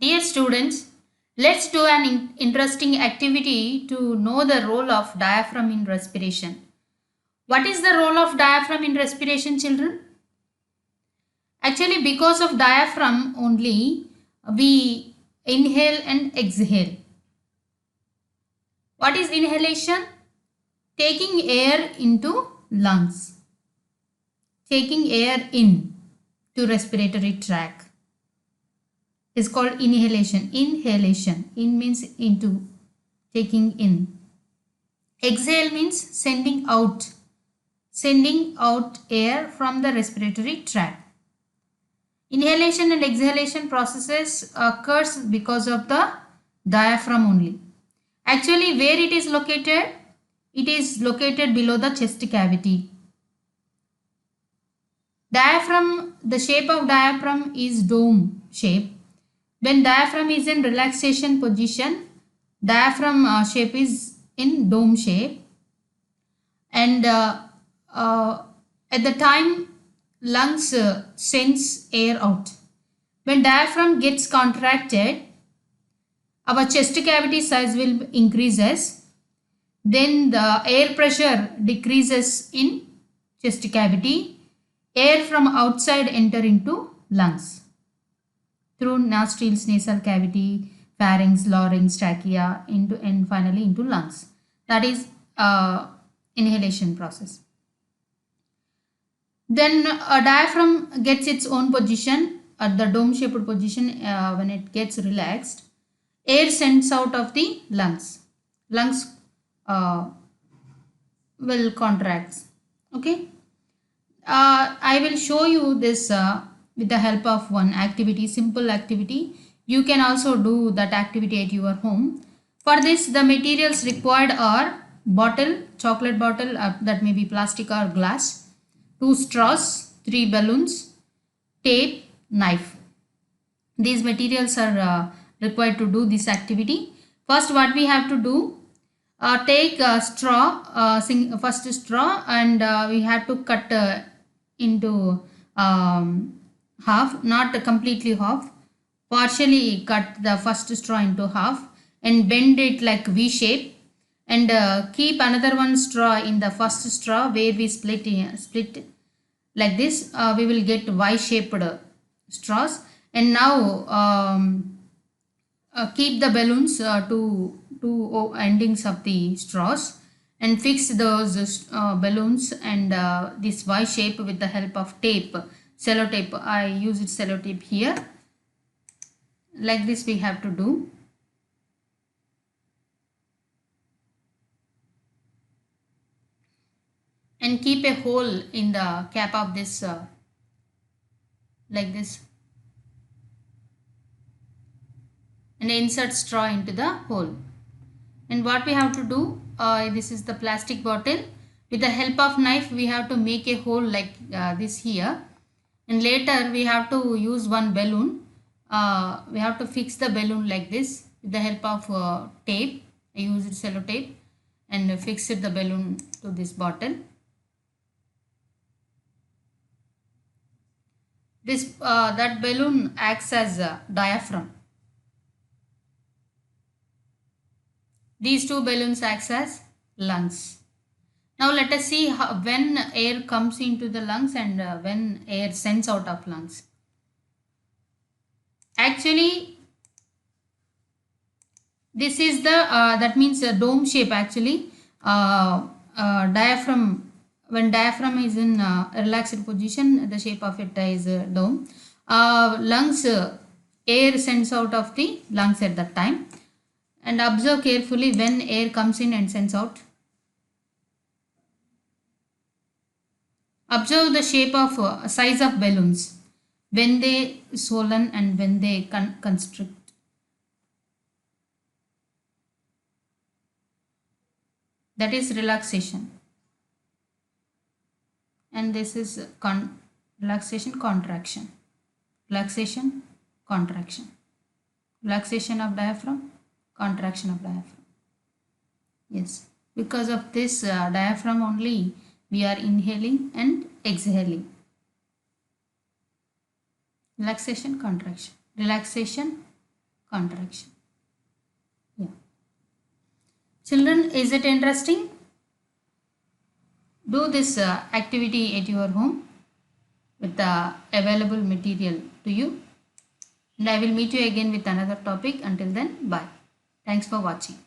Dear students, let's do an interesting activity to know the role of diaphragm in respiration. What is the role of diaphragm in respiration, children? Actually, because of diaphragm only, we inhale and exhale. What is inhalation? Taking air into lungs. Taking air in to respiratory tract is called inhalation. Inhalation. In means into, taking in. Exhale means sending out air from the respiratory tract. Inhalation and exhalation processes occurs because of the diaphragm only. Actually, where it is located? It is located below the chest cavity. Diaphragm, the shape of diaphragm is dome shape. When diaphragm is in relaxation position, diaphragm shape is in dome shape, and at the time lungs sends air out. When diaphragm gets contracted, our chest cavity size will increases. Then the air pressure decreases in chest cavity. Air from outside enter into lungs through nostrils, nasal cavity, pharynx, larynx, trachea, into and finally into lungs. That is inhalation process. Then a diaphragm gets its own position at the dome shaped position. When it gets relaxed, air sends out of the lungs. Lungs will contract. Okay. I will show you this with the help of one activity, simple activity. You can also do that activity at your home. For this, the materials required are bottle, chocolate bottle, that may be plastic or glass, 2 straws, 3 balloons, tape, knife. These materials are required to do this activity. First, what we have to do, take a straw, first straw, and we have to cut into half, not completely half, partially cut the first straw into half and bend it like V shape, and keep another one straw in the first straw where we split like this. We will get Y shaped straws, and now keep the balloons to two endings of the straws and fix those balloons and this Y shape with the help of tape, sellotape. I use it sellotape here. Like this we have to do. And keep a hole in the cap of this like this, and insert straw into the hole. And what we have to do, this is the plastic bottle. With the help of knife we have to make a hole like this here, and later we have to use one balloon. We have to fix the balloon like this with the help of tape. I used sellotape and fixed the balloon to this bottle. This that balloon acts as a diaphragm. These two balloons acts as lungs. Now let us see how, when air comes into the lungs and when air sends out of lungs. Actually, this is the that means a dome shape. Actually, diaphragm, when diaphragm is in relaxed position, the shape of it is a dome. Lungs, air sends out of the lungs at that time. And observe carefully when air comes in and sends out. Observe the shape of size of balloons when they swollen and when they constrict. That is relaxation. And this is relaxation, contraction. Relaxation, contraction. Relaxation of diaphragm, contraction of diaphragm. Yes, because of this diaphragm only we are inhaling and exhaling. Relaxation, contraction, relaxation, contraction. Yeah. Children, is it interesting? Do this activity at your home with the available material to you. And I will meet you again with another topic. Until then, bye. Thanks for watching.